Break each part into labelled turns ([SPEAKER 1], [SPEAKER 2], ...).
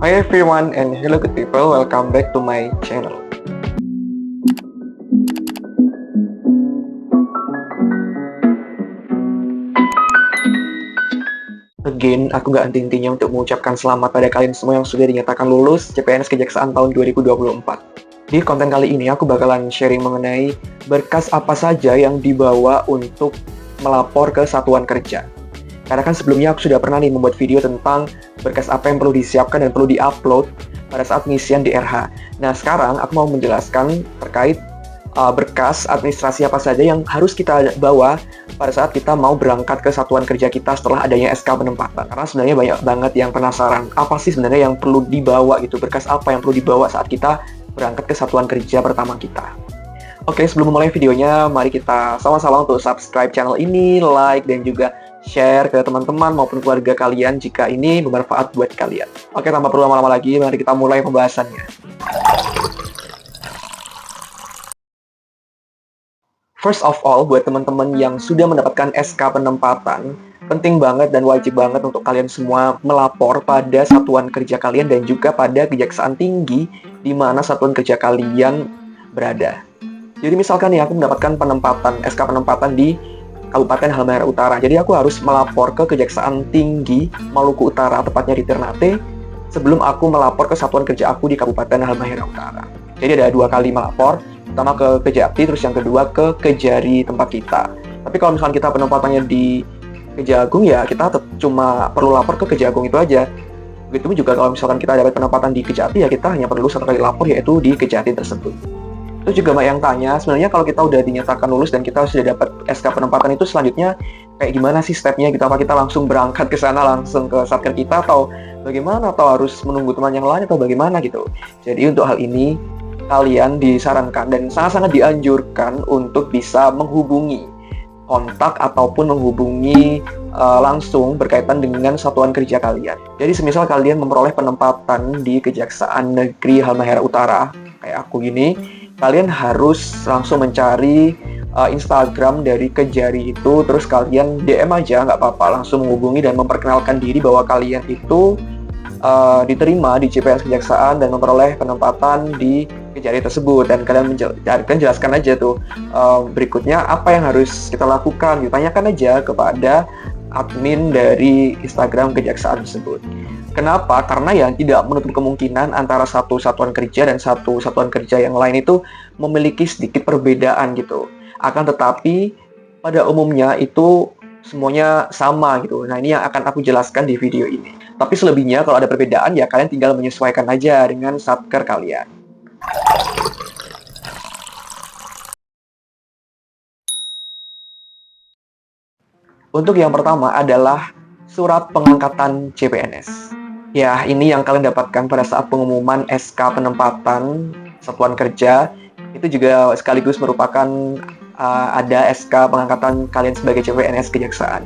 [SPEAKER 1] Hi everyone and hello good people, welcome back to my channel. Again, aku gak henti-hentinya untuk mengucapkan selamat pada kalian semua yang sudah dinyatakan lulus CPNS Kejaksaan tahun 2024. Di konten kali ini aku bakalan sharing mengenai berkas apa saja yang dibawa untuk melapor ke satuan kerja. Karena kan sebelumnya aku sudah pernah nih membuat video tentang berkas apa yang perlu disiapkan dan perlu diupload pada saat pengisian di RH. Nah sekarang aku mau menjelaskan terkait berkas administrasi apa saja yang harus kita bawa pada saat kita mau berangkat ke satuan kerja kita setelah adanya SK penempatan. Karena sebenarnya banyak banget yang penasaran, apa sih sebenarnya yang perlu dibawa gitu, berkas apa yang perlu dibawa saat kita berangkat ke satuan kerja pertama kita. Oke, sebelum memulai videonya, mari kita sama-sama untuk subscribe channel ini, like, dan juga share ke teman-teman maupun keluarga kalian jika ini bermanfaat buat kalian. Oke, tanpa perlu lama-lama lagi, mari kita mulai pembahasannya. First of all, buat teman-teman yang sudah mendapatkan SK penempatan, penting banget dan wajib banget untuk kalian semua melapor pada satuan kerja kalian dan juga pada kejaksaan tinggi di mana satuan kerja kalian berada. Jadi misalkan nih aku mendapatkan penempatan, SK penempatan di Kabupaten Halmahera Utara. Jadi aku harus melapor ke Kejaksaan Tinggi Maluku Utara, tepatnya di Ternate, sebelum aku melapor ke satuan kerja aku di Kabupaten Halmahera Utara. Jadi ada 2 kali melapor, pertama ke Kejati, terus yang kedua ke Kejari tempat kita. Tapi kalau misalkan kita penempatannya di Kejagung, ya kita cuma perlu lapor ke Kejagung itu aja. Begitu juga kalau misalkan kita dapat penempatan di Kejati, ya kita hanya perlu 1 kali lapor, yaitu di Kejati tersebut. Terus juga banyak yang tanya, sebenarnya kalau kita udah dinyatakan lulus dan kita sudah dapat SK penempatan itu selanjutnya kayak gimana sih stepnya gitu, apa kita langsung berangkat ke sana langsung ke satker kita atau bagaimana, atau harus menunggu teman yang lain atau bagaimana gitu. Jadi untuk hal ini kalian disarankan dan sangat-sangat dianjurkan untuk bisa menghubungi kontak ataupun menghubungi langsung berkaitan dengan satuan kerja kalian. Jadi semisal kalian memperoleh penempatan di Kejaksaan Negeri Halmahera Utara kayak aku gini, kalian harus langsung mencari Instagram dari Kejari itu, terus kalian DM aja, nggak apa-apa, langsung menghubungi dan memperkenalkan diri bahwa kalian itu diterima di CPNS Kejaksaan dan memperoleh penempatan di Kejari tersebut, dan kalian jelaskan aja tuh berikutnya apa yang harus kita lakukan, ditanyakan aja kepada admin dari Instagram Kejaksaan tersebut. Kenapa? Karena ya tidak menutup kemungkinan antara satu satuan kerja dan satu satuan kerja yang lain itu memiliki sedikit perbedaan gitu. Akan tetapi pada umumnya itu semuanya sama gitu. Nah ini yang akan aku jelaskan di video ini. Tapi selebihnya kalau ada perbedaan ya kalian tinggal menyesuaikan aja dengan satker kalian. Untuk yang pertama adalah surat pengangkatan CPNS. Ya, ini yang kalian dapatkan pada saat pengumuman SK penempatan satuan kerja. Itu juga sekaligus merupakan ada SK pengangkatan kalian sebagai CPNS Kejaksaan.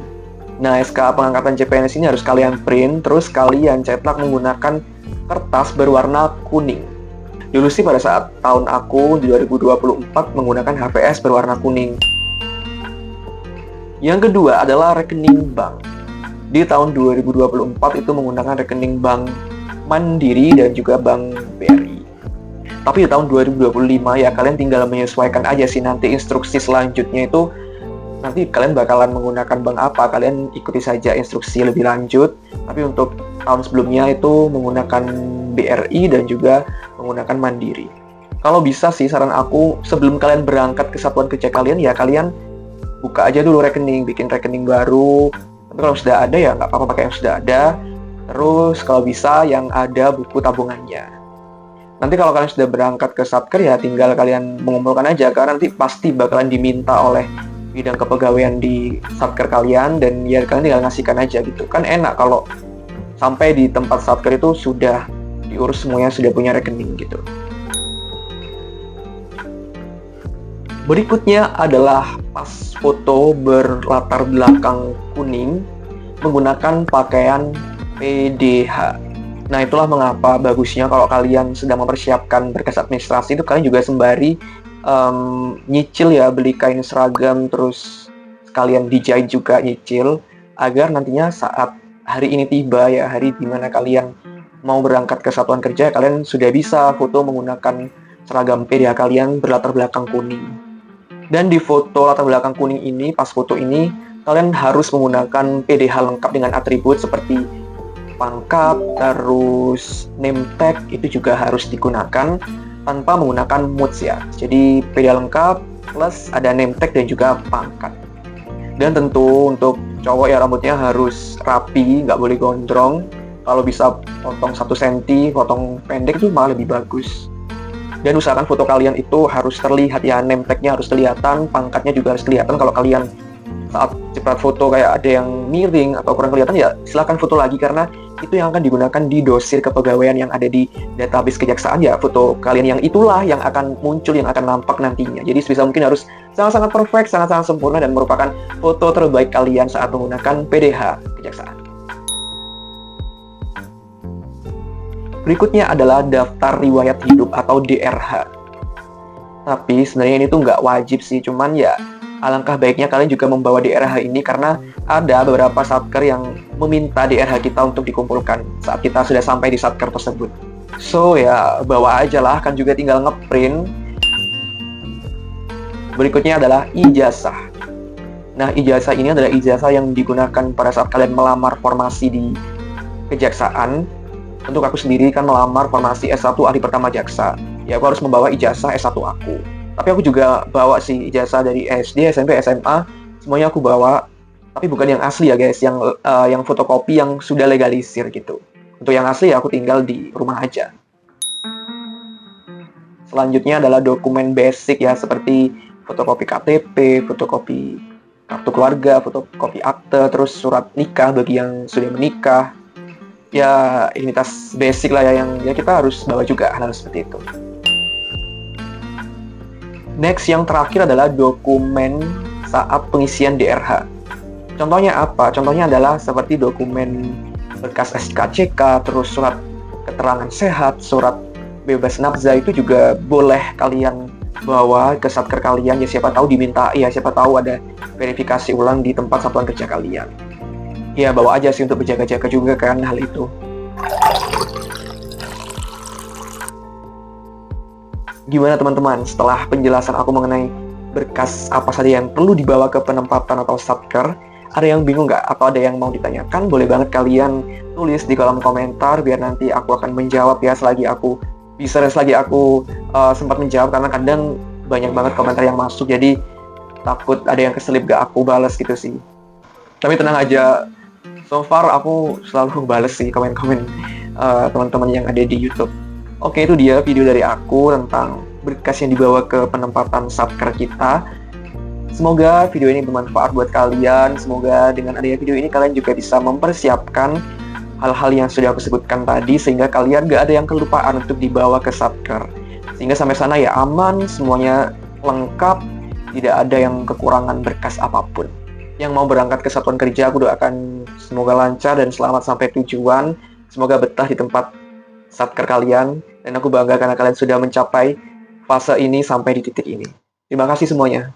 [SPEAKER 1] Nah, SK pengangkatan CPNS ini harus kalian print, terus kalian cetak menggunakan kertas berwarna kuning. Dulu sih pada saat tahun aku di 2024 menggunakan HVS berwarna kuning. Yang kedua adalah rekening bank. Di tahun 2024 itu menggunakan rekening bank Mandiri dan juga bank BRI. Tapi di tahun 2025 ya kalian tinggal menyesuaikan aja sih, nanti instruksi selanjutnya itu nanti kalian bakalan menggunakan bank apa, kalian ikuti saja instruksi lebih lanjut. Tapi untuk tahun sebelumnya itu menggunakan BRI dan juga menggunakan Mandiri. Kalau bisa sih saran aku, sebelum kalian berangkat ke satuan kerja kalian ya kalian buka aja dulu rekening, bikin rekening baru. Tapi kalau sudah ada ya nggak apa-apa pakai yang sudah ada. Terus kalau bisa yang ada buku tabungannya. Nanti kalau kalian sudah berangkat ke satker ya tinggal kalian mengumpulkan aja, karena nanti pasti bakalan diminta oleh bidang kepegawaian di satker kalian, dan ya kalian tinggal ngasihkan aja gitu. Kan enak kalau sampai di tempat satker itu sudah diurus semuanya, sudah punya rekening gitu. Berikutnya adalah pas foto berlatar belakang kuning menggunakan pakaian PDH. Nah itulah mengapa bagusnya kalau kalian sedang mempersiapkan berkas administrasi itu kalian juga sembari nyicil ya, beli kain seragam, terus sekalian dijahit juga nyicil, agar nantinya saat hari ini tiba ya, hari dimana kalian mau berangkat ke satuan kerja, kalian sudah bisa foto menggunakan seragam PDH kalian berlatar belakang kuning. Dan di foto latar belakang kuning ini, pas foto ini, kalian harus menggunakan PDH lengkap dengan atribut seperti pangkat, terus name tag itu juga harus digunakan tanpa menggunakan moods ya. Jadi PDH lengkap plus ada name tag dan juga pangkat. Dan tentu untuk cowok ya rambutnya harus rapi, nggak boleh gondrong. Kalau bisa potong 1 cm, potong pendek itu malah lebih bagus. Dan usahakan foto kalian itu harus terlihat ya, name tag-nya harus kelihatan, pangkatnya juga harus kelihatan. Kalau kalian saat cepat foto kayak ada yang miring atau kurang kelihatan, ya silakan foto lagi, karena itu yang akan digunakan di dosir kepegawaian yang ada di database kejaksaan ya. Foto kalian yang itulah yang akan muncul, yang akan nampak nantinya. Jadi sebisa mungkin harus sangat-sangat perfect, sangat-sangat sempurna, dan merupakan foto terbaik kalian saat menggunakan PDH kejaksaan. Berikutnya adalah daftar riwayat hidup atau DRH. Tapi sebenarnya ini tuh nggak wajib sih, cuman ya alangkah baiknya kalian juga membawa DRH ini, karena ada beberapa satker yang meminta DRH kita untuk dikumpulkan saat kita sudah sampai di satker tersebut. So ya bawa aja lah, kan juga tinggal ngeprint. Berikutnya adalah ijazah. Nah, ijazah ini adalah ijazah yang digunakan pada saat kalian melamar formasi di kejaksaan. Untuk aku sendiri kan melamar formasi S1 Ahli Pertama Jaksa. Ya aku harus membawa ijazah S1 aku. Tapi aku juga bawa sih ijazah dari SD, SMP, SMA, semuanya aku bawa. Tapi bukan yang asli ya guys, yang fotokopi yang sudah legalisir gitu. Untuk yang asli ya aku tinggal di rumah aja. Selanjutnya adalah dokumen basic ya, seperti fotokopi KTP, fotokopi kartu keluarga, fotokopi akte, terus surat nikah bagi yang sudah menikah. Ya identitas basic lah ya, yang ya kita harus bawa juga hal seperti itu. Next, yang terakhir adalah dokumen saat pengisian DRH. Contohnya apa? Contohnya adalah seperti dokumen berkas SKCK, terus surat keterangan sehat, surat bebas nafza, itu juga boleh kalian bawa ke satker kalian ya, siapa tahu diminta ya, siapa tahu ada verifikasi ulang di tempat satuan kerja kalian. Ya bawa aja sih untuk berjaga-jaga juga kan hal itu. Gimana teman-teman, setelah penjelasan aku mengenai berkas apa saja yang perlu dibawa ke penempatan atau satker, ada yang bingung nggak? Atau ada yang mau ditanyakan? Boleh banget kalian tulis di kolom komentar, biar nanti aku akan menjawab ya selagi aku bisa dan selagi aku sempat menjawab, karena kadang banyak banget komentar yang masuk, jadi takut ada yang keselip gak aku balas gitu sih. Tapi tenang aja, so far aku selalu bales sih komen-komen teman-teman yang ada di YouTube. Oke, itu dia video dari aku tentang berkas yang dibawa ke penempatan satker kita. Semoga video ini bermanfaat buat kalian. Semoga dengan adanya video ini kalian juga bisa mempersiapkan hal-hal yang sudah aku sebutkan tadi, sehingga kalian gak ada yang kelupaan untuk dibawa ke satker. Sehingga sampai sana ya aman, semuanya lengkap, tidak ada yang kekurangan berkas apapun. Yang mau berangkat ke satuan kerja, aku doakan semoga lancar dan selamat sampai tujuan. Semoga betah di tempat satker kalian. Dan aku bangga karena kalian sudah mencapai fase ini sampai di titik ini. Terima kasih semuanya.